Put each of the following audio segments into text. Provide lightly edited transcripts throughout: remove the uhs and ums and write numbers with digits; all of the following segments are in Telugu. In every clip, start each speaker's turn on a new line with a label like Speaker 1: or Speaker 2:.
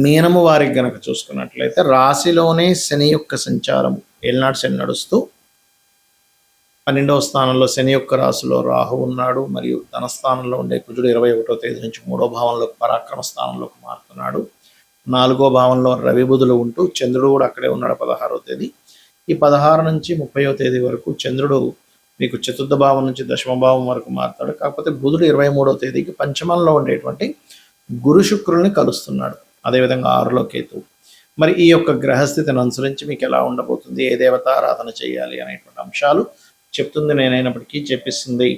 Speaker 1: మీనము వారికి గనక చూసుకున్నట్లయితే రాశిలోనే శని యొక్క సంచారం ఏలినాటి శని నడుస్తూ 12వ స్థానంలో శని యొక్క రాశిలో రాహు ఉన్నాడు. మరియు ధనస్థానంలో ఉండే కుజుడు 21వ తేదీ నుంచి 3వ భావంలోకి పరాక్రమ స్థానంలోకి మారుతున్నాడు. 4వ భావంలో రవి బుధులు ఉంటూ చంద్రుడు కూడా అక్కడే ఉన్నాడు 16వ తేదీ. ఈ 16 నుంచి 30వ తేదీ వరకు చంద్రుడు మీకు చతుర్థ భావం నుంచి దశమ భావం వరకు మారుతాడు. కాకపోతే బుధుడు 23వ తేదీకి పంచమంలో ఉండేటువంటి గురు శుక్రుల్ని కలుస్తున్నాడు. అదేవిధంగా 6లో కేతువు. మరి ఈ యొక్క గ్రహస్థితిని అనుసరించి మీకు ఎలా ఉండబోతుంది, ఏ దేవత ఆరాధన చేయాలి అనేటువంటి అంశాలు చెప్తుంది నేనైనప్పటికీ చెప్పిస్తుంది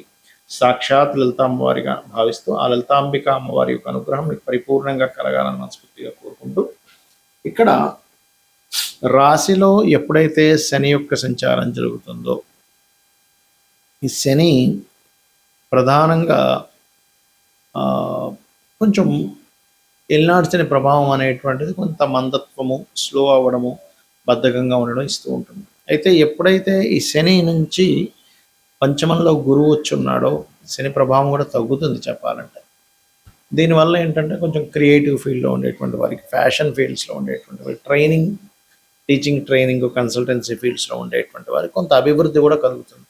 Speaker 1: సాక్షాత్ లలితాంబవారిగా భావిస్తూ ఆ లలితాంబిక అమ్మవారి యొక్క అనుగ్రహం మీకు పరిపూర్ణంగా కలగాలని మనస్ఫూర్తిగా కోరుకుంటూ, ఇక్కడ రాశిలో ఎప్పుడైతే శని యొక్క సంచారం జరుగుతుందో ఈ శని ప్రధానంగా కొంచెం ఏలినాటి శని ప్రభావం అనేటువంటిది కొంత మందత్వము, స్లో అవ్వడము, బద్ధకంగా ఉండడం ఇస్తూ ఉంటుంది. అయితే ఎప్పుడైతే ఈ శని నుంచి పంచమంలో గురువు వచ్చి ఉన్నాడో శని ప్రభావం కూడా తగ్గుతుంది చెప్పాలంటే. దీనివల్ల ఏంటంటే కొంచెం క్రియేటివ్ ఫీల్డ్లో ఉండేటువంటి వారికి, ఫ్యాషన్ ఫీల్డ్స్లో ఉండేటువంటి వారికి, ట్రైనింగ్, టీచింగ్ ట్రైనింగ్, కన్సల్టెన్సీ ఫీల్డ్స్లో ఉండేటువంటి వారికి కొంత అభివృద్ధి కూడా కలుగుతుంది.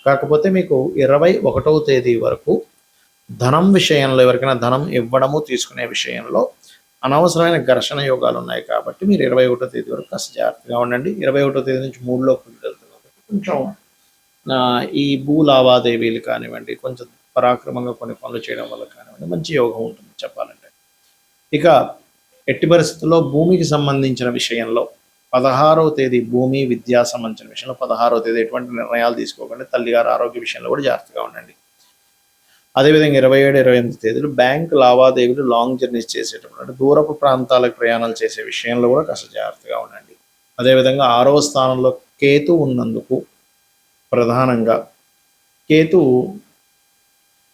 Speaker 1: కాకపోతే మీకు 21వ తేదీ వరకు ధనం విషయంలో, ఎవరికైనా ధనం ఇవ్వడము తీసుకునే విషయంలో అనవసరమైన ఘర్షణ యోగాలు ఉన్నాయి కాబట్టి మీరు 21వ తేదీ వరకు కాస్త జాగ్రత్తగా ఉండండి. 21వ తేదీ నుంచి 3లోకి వెళ్తున్నారు. కొంచెం ఈ భూ లావాదేవీలు కానివ్వండి, కొంచెం పరాక్రమంగా కొన్ని పనులు చేయడం వల్ల కానివ్వండి మంచి యోగం ఉంటుంది చెప్పాలంటే. ఇక ఎట్టి పరిస్థితుల్లో భూమికి సంబంధించిన విషయంలో 16వ తేదీ భూమి విద్యా సంబంధించిన విషయంలో 16వ తేదీ ఎటువంటి నిర్ణయాలు తీసుకోకండి. తల్లిగారు ఆరోగ్య విషయంలో కూడా జాగ్రత్తగా ఉండండి. అదేవిధంగా 27, 28 తేదీలు బ్యాంక్ లావాదేవీలు, లాంగ్ జర్నీస్ చేసేటప్పుడు దూరపు ప్రాంతాలకు ప్రయాణాలు చేసే విషయంలో కూడా కాస్త జాగ్రత్తగా ఉండండి. అదేవిధంగా 6వ స్థానంలో కేతు ఉన్నందుకు ప్రధానంగా కేతు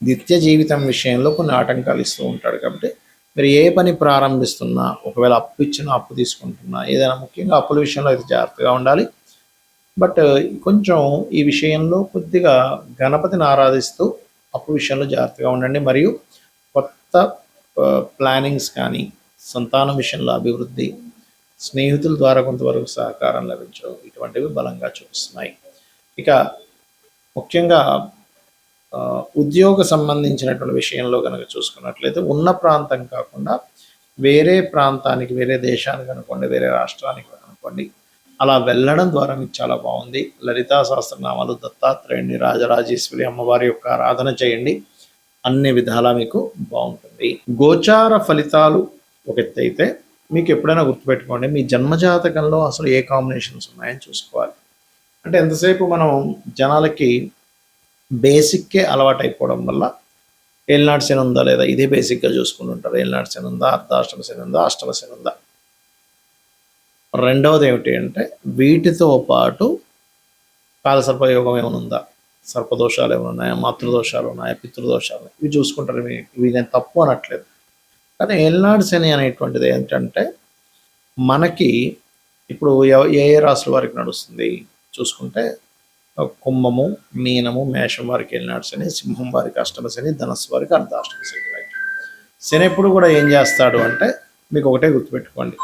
Speaker 1: నిత్య జీవితం విషయంలో కొన్ని ఆటంకాలు ఇస్తూ ఉంటాడు. కాబట్టి మీరు ఏ పని ప్రారంభిస్తున్నా, ఒకవేళ అప్పు ఇచ్చినా, అప్పు తీసుకుంటున్నా, ఏదైనా ముఖ్యంగా అప్పుల విషయంలో అయితే జాగ్రత్తగా ఉండాలి. బట్ కొంచెం ఈ విషయంలో కొద్దిగా గణపతిని ఆరాధిస్తూ అప్పు విషయంలో జాగ్రత్తగా ఉండండి. మరియు కొత్త ప్లానింగ్స్ కానీ, సంతానం విషయంలో అభివృద్ధి, స్నేహితుల ద్వారా కొంతవరకు సహకారం లభించడం ఇటువంటివి బలంగా చూపిస్తున్నాయి. ఇక ముఖ్యంగా ఉద్యోగ సంబంధించినటువంటి విషయంలో కనుక చూసుకున్నట్లయితే ఉన్న ప్రాంతం కాకుండా వేరే ప్రాంతానికి, వేరే దేశానికి అనుకోండి, వేరే రాష్ట్రానికి అనుకోండి, అలా వెళ్ళడం ద్వారా మీకు చాలా బాగుంది. లలితా సహస్రనామాలు, దత్తాత్రేయుని, రాజరాజేశ్వరి అమ్మవారి యొక్క ఆరాధన చేయండి. అన్ని విధాలా మీకు బాగుంటుంది. గోచార ఫలితాలు ఒక ఎత్తు అయితే, మీకు ఎప్పుడైనా గుర్తుపెట్టుకోండి మీ జన్మజాతకంలో అసలు ఏ కాంబినేషన్స్ ఉన్నాయని చూసుకోవాలి. అంటే ఎంతసేపు మనం జనాలకి బేసిక్కే అలవాటు అయిపోవడం వల్ల ఏలినాటి శని ఉందా లేదా ఇదే బేసిక్గా చూసుకుంటుంటారు. ఏలినాటి శని ఉందా, అర్ధాష్టమ శని ఉందా, అష్టమ శని ఉందా. రెండవది ఏమిటి అంటే వీటితో పాటు కాలసర్పయోగం ఏమైనా ఉందా, సర్పదోషాలు ఏమైనా ఉన్నాయా, మాతృదోషాలు ఉన్నాయా, పితృదోషాలు, ఇవి చూసుకుంటారు. ఇవి నేను తప్పు అనట్లేదు. కానీ ఏలినాటి శని అనేటువంటిది ఏంటంటే మనకి ఇప్పుడు ఏ ఏ రాశుల వారికి నడుస్తుంది చూసుకుంటే కుంభము, మీనము, మేషం వారికి ఏలినాటి శని, సింహం వారికి అష్టమ శని, ధనస్సు వారికి అర్ధాష్టమ శని. శని ఎప్పుడు కూడా ఏం చేస్తాడు అంటే మీకు ఒకటే గుర్తుపెట్టుకోండి,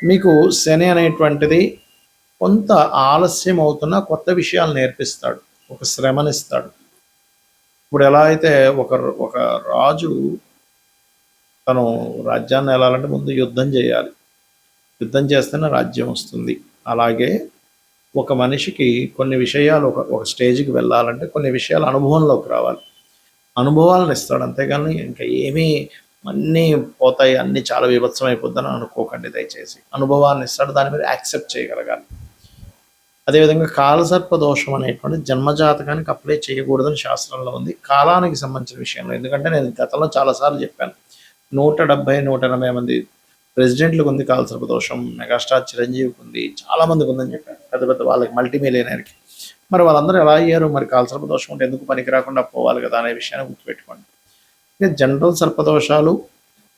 Speaker 1: మీకు శని అనేటువంటిది కొంత ఆలస్యం అవుతున్న కొత్త విషయాలు నేర్పిస్తాడు, ఒక శ్రమనిస్తాడు. ఇప్పుడు ఎలా అయితే ఒక రాజు తను రాజ్యాన్ని వెళ్ళాలంటే ముందు యుద్ధం చేయాలి, యుద్ధం చేస్తేనే రాజ్యం వస్తుంది. అలాగే ఒక మనిషికి కొన్ని విషయాలు ఒక స్టేజ్కి వెళ్ళాలంటే కొన్ని విషయాలు అనుభవంలోకి రావాలి, అనుభవాలను ఇస్తాడు. అంతేగాని ఇంకా ఏమీ అన్నీ పోతాయి, అన్నీ చాలా విభత్సం అయిపోద్దని అనుకోకండి దయచేసి. అనుభవాన్ని ఇస్తాడు, దాని మీద యాక్సెప్ట్ చేయగలగాలి. అదేవిధంగా కాలసర్ప దోషం అనేటువంటి జన్మజాతకానికి అప్లై చేయకూడదని శాస్త్రంలో ఉంది, కాలానికి సంబంధించిన విషయంలో. ఎందుకంటే నేను గతంలో చాలాసార్లు చెప్పాను, 170, 180 మంది ప్రెసిడెంట్లకు ఉంది కాలసర్ప దోషం, మెగాస్టార్ చిరంజీవికి ఉంది, చాలామందికి ఉందని చెప్పాను, పెద్ద పెద్ద వాళ్ళకి, మల్టీమిలియనర్కి. మరి వాళ్ళందరూ ఎలా అయ్యారు? మరి కాలసర్ప దోషం ఉంటే ఎందుకు పనికి రాకుండా పోవాలి కదా అనే విషయాన్ని గుర్తుపెట్టుకోండి. ఇక జనరల్ సర్పదోషాలు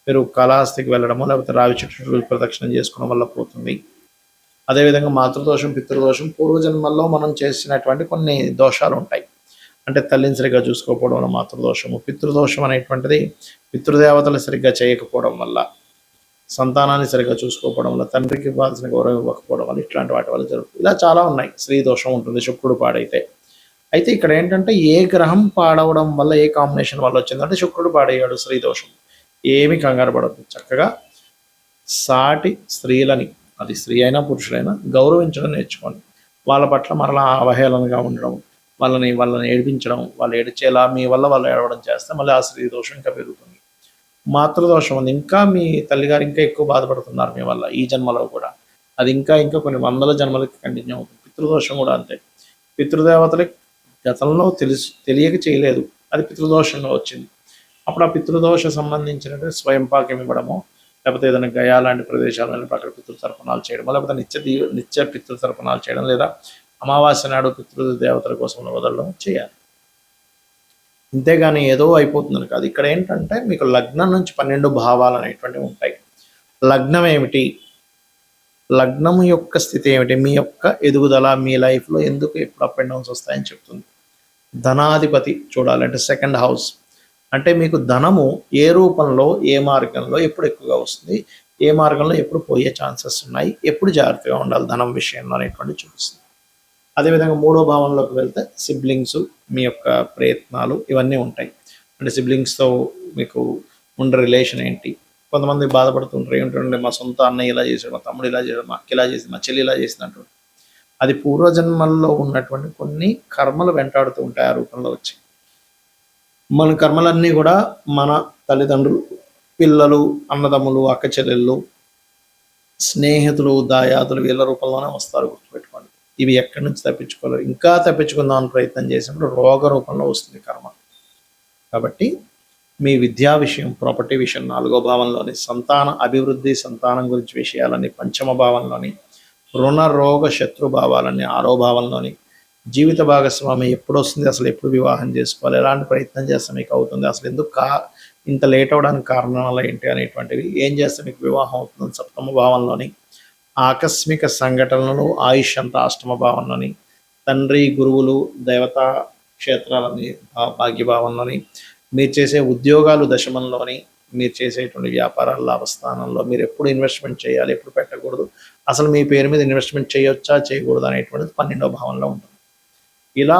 Speaker 1: మీరు కాళహస్తికి వెళ్ళడమో లేకపోతే రావి చెట్టు ప్రదక్షిణం చేసుకోవడం వల్ల పోతుంది. అదేవిధంగా మాతృదోషం, పితృదోషం, పూర్వజన్మల్లో మనం చేసినటువంటి కొన్ని దోషాలు ఉంటాయి. అంటే తల్లిని సరిగ్గా చూసుకోకపోవడం వల్ల మాతృదోషము, పితృదోషం అనేటువంటిది పితృదేవతలు సరిగ్గా చేయకపోవడం వల్ల, సంతానాన్ని సరిగ్గా చూసుకోకపోవడం వల్ల, తండ్రికి ఇవ్వాల్సిన గౌరవం ఇవ్వకపోవడం వల్ల ఇట్లాంటి వాటి వల్ల జరుగుతుంది. ఇలా చాలా ఉన్నాయి. స్త్రీ దోషం ఉంటుంది శుక్రుడు పాడైతే. అయితే ఇక్కడ ఏంటంటే ఏ గ్రహం పాడవడం వల్ల, ఏ కాంబినేషన్ వల్ల వచ్చిందంటే శుక్రుడు పాడయ్యాడు, స్త్రీ దోషం. ఏమి కంగారు పడద్దు. చక్కగా సాటి స్త్రీలని, అది స్త్రీ అయినా పురుషులైనా, గౌరవించడం నేర్చుకోండి. వాళ్ళ పట్ల మరలా అవహేళనగా ఉండడం, వాళ్ళని ఏడిపించడం, వాళ్ళు ఏడిచేలా మీ వల్ల వాళ్ళు ఏడవడం చేస్తే మళ్ళీ ఆ స్త్రీ దోషం ఇంకా పెరుగుతుంది. మాతృదోషం ఉంది. ఇంకా మీ తల్లిగారు ఇంకా ఎక్కువ బాధపడుతున్నారు మీ వల్ల ఈ జన్మలో కూడా. అది ఇంకా ఇంకా కొన్ని వందల జన్మలకి కంటిన్యూ అవుతుంది. పితృదోషం కూడా అంతే. పితృదేవతలకి గతంలో తెలియక చేయలేదు, అది పితృదోషంగా వచ్చింది. అప్పుడు ఆ పితృదోష సంబంధించినటువంటి స్వయం పాకం ఇవ్వడము, లేకపోతే ఏదైనా గయా లాంటి ప్రదేశాలు వెళ్ళి అక్కడ పితృతర్పణాలు చేయడం, లేకపోతే నిత్య పితృతర్పణాలు చేయడం, లేదా అమావాస్య నాడు పితృదేవతల కోసం వదలడం చేయాలి. అంతేగాని ఏదో అయిపోతుందని కాదు. ఇక్కడ ఏంటంటే మీకు లగ్నం నుంచి 12 భావాలు అనేటువంటివి ఉంటాయి. లగ్నం ఏమిటి, లగ్నం యొక్క స్థితి ఏమిటి, మీ యొక్క ఎదుగుదల, మీ లైఫ్లో ఎందుకు ఎప్పుడు అప్ అండ్ డౌన్స్ వస్తాయని చెప్తుంది. ధనాధిపతి చూడాలంటే సెకండ్ హౌస్, అంటే మీకు ధనము ఏ రూపంలో, ఏ మార్గంలో ఎప్పుడు ఎక్కువగా వస్తుంది, ఏ మార్గంలో ఎప్పుడు పోయే ఛాన్సెస్ ఉన్నాయి, ఎప్పుడు జాగ్రత్తగా ఉండాలి ధనం విషయంలో అనేటువంటి చూపిస్తుంది. అదేవిధంగా 3వ భావంలోకి వెళ్తే సిబ్లింగ్స్, మీ యొక్క ప్రయత్నాలు ఇవన్నీ ఉంటాయి. అంటే సిబ్లింగ్స్తో మీకు ఉండే రిలేషన్ ఏంటి. కొంతమంది బాధపడుతుంటారు, ఏమిటంటే మా సొంత అన్నయ్య ఇలా చేశాడు, మా తమ్ముడు ఇలా చేశాడు, మా అక్క ఇలా చేసింది, మా చెల్లి ఇలా చేసింది అంటారు. అది పూర్వజన్మల్లో ఉన్నటువంటి కొన్ని కర్మలు వెంటాడుతూ ఉంటాయి ఆ రూపంలో వచ్చి. మన కర్మలన్నీ కూడా మన తల్లిదండ్రులు, పిల్లలు, అన్నదమ్ములు, అక్క చెల్లెళ్ళు, స్నేహితులు, దాయాదులు వీళ్ళ రూపంలోనే వస్తారు, గుర్తుపెట్టుకోండి. ఇవి ఎక్కడి నుంచి తప్పించుకోలేరు. ఇంకా తప్పించుకుందామని ప్రయత్నం చేసినప్పుడు రోగ రూపంలో వస్తుంది కర్మ. కాబట్టి మీ విద్యా విషయం, ప్రాపర్టీ విషయం 4వ భావంలోని, సంతాన అభివృద్ధి, సంతానం గురించి విషయాలని 5వ భావంలోని, రుణ రోగ శత్రు భావాలని 6వ భావంలోని, జీవిత భాగస్వామి ఎప్పుడు వస్తుంది, అసలు ఎప్పుడు వివాహం చేసుకోవాలి, ఎలాంటి ప్రయత్నం చేస్తే మీకు అవుతుంది, అసలు ఎందుకు ఇంత లేట్ అవడానికి కారణాలు ఏంటి అనేటువంటివి, ఏం చేస్తే మీకు వివాహం అవుతుంది 7వ భావంలోని, ఆకస్మిక సంఘటనలు, ఆయుష్ అంతా 8వ భావంలోని, తండ్రి, గురువులు, దేవతా క్షేత్రాలని భాగ్యభావంలోని, మీరు చేసే ఉద్యోగాలు దశమంలోని, మీరు చేసేటువంటి వ్యాపారాల లాభస్థానంలో, మీరు ఎప్పుడు ఇన్వెస్ట్మెంట్ చేయాలి, ఎప్పుడు పెట్టకూడదు, అసలు మీ పేరు మీద ఇన్వెస్ట్మెంట్ చేయొచ్చా చేయకూడదు అనేటువంటిది 12వ భావంలో ఉంటుంది. ఇలా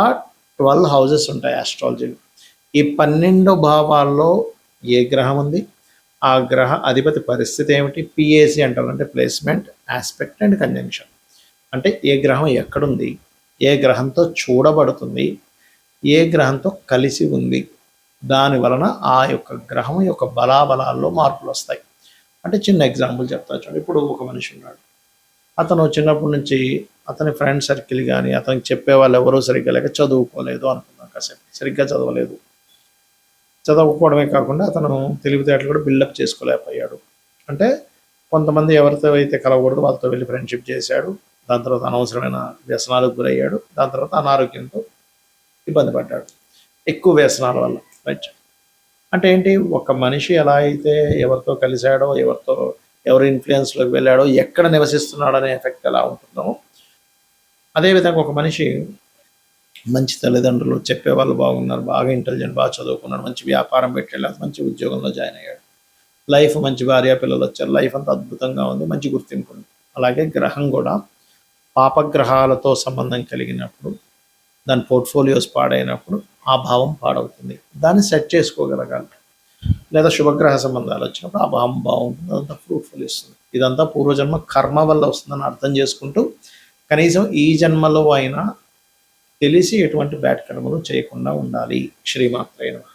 Speaker 1: 12 హౌజెస్ ఉంటాయి ఆస్ట్రాలజీలో. ఈ 12 భావాల్లో ఏ గ్రహం ఉంది, ఆ గ్రహ అధిపతి పరిస్థితి ఏమిటి, పిఏసి అంటారు, అంటే ప్లేస్మెంట్, ఆస్పెక్ట్ అండ్ కంజంక్షన్. అంటే ఏ గ్రహం ఎక్కడుంది, ఏ గ్రహంతో చూడబడుతుంది, ఏ గ్రహంతో కలిసి ఉంది, దాని వలన ఆ యొక్క గ్రహం యొక్క బలాబలాల్లో మార్పులు వస్తాయి. అంటే చిన్న ఎగ్జాంపుల్ చెప్తా చూడండి. ఇప్పుడు ఒక మనిషి ఉన్నాడు, అతను చిన్నప్పటి నుంచి అతని ఫ్రెండ్ సర్కిల్ కానీ, అతనికి చెప్పే వాళ్ళు ఎవరూ సరిగ్గా లేక చదువుకోలేదు అనుకున్నాం, కాసేపు సరిగ్గా చదవలేదు. చదవకపోవడమే కాకుండా అతను తెలివితేటలు కూడా బిల్డప్ చేసుకోలేకపోయాడు. అంటే కొంతమంది ఎవరితో అయితే కలవకూడదు వాళ్ళతో వెళ్ళి ఫ్రెండ్షిప్ చేశాడు, దాని తర్వాత అనవసరమైన వ్యసనాలకు గురయ్యాడు, దాని తర్వాత అనారోగ్యంతో ఇబ్బంది పడ్డాడు, ఎక్కువ వ్యసనాల వల్ల. రైట్. అంటే ఏంటి, ఒక మనిషి ఎలా అయితే ఎవరితో కలిశాడో, ఎవరి ఇన్ఫ్లుయెన్స్లోకి వెళ్ళాడో, ఎక్కడ నివసిస్తున్నాడో అనే ఎఫెక్ట్ ఎలా ఉంటుందో, అదేవిధంగా ఒక మనిషి మంచి తల్లిదండ్రులు, చెప్పేవాళ్ళు బాగున్నారు, బాగా ఇంటెలిజెంట్, బాగా చదువుకున్నాడు, మంచి వ్యాపారం పెట్టాడు, మంచి ఉద్యోగంలో జాయిన్ అయ్యాడు, లైఫ్ మంచి భార్య పిల్లలు వచ్చారు, లైఫ్ అంతా అద్భుతంగా ఉంది, మంచి గుర్తింపు ఉంది. అలాగే గ్రహం కూడా పాపగ్రహాలతో సంబంధం కలిగినప్పుడు, దాని పోర్ట్ఫోలియోస్ పాడైనప్పుడు ఆ భావం పాడవుతుంది. దాన్ని సెట్ చేసుకోగలగాలి. లేదా శుభగ్రహ సంబంధాలు వచ్చినప్పుడు ఆ భావం బాగుంటుంది, అదంతా ఫ్రూట్ఫుల్ ఇస్తుంది. ఇదంతా పూర్వజన్మ కర్మ వల్ల వస్తుందని అర్థం చేసుకుంటూ కనీసం ఈ జన్మలో అయినా తెలిసి ఎటువంటి బ్యాడ్ కర్మలు చేయకుండా ఉండాలి. శ్రీమాత్రే నమః.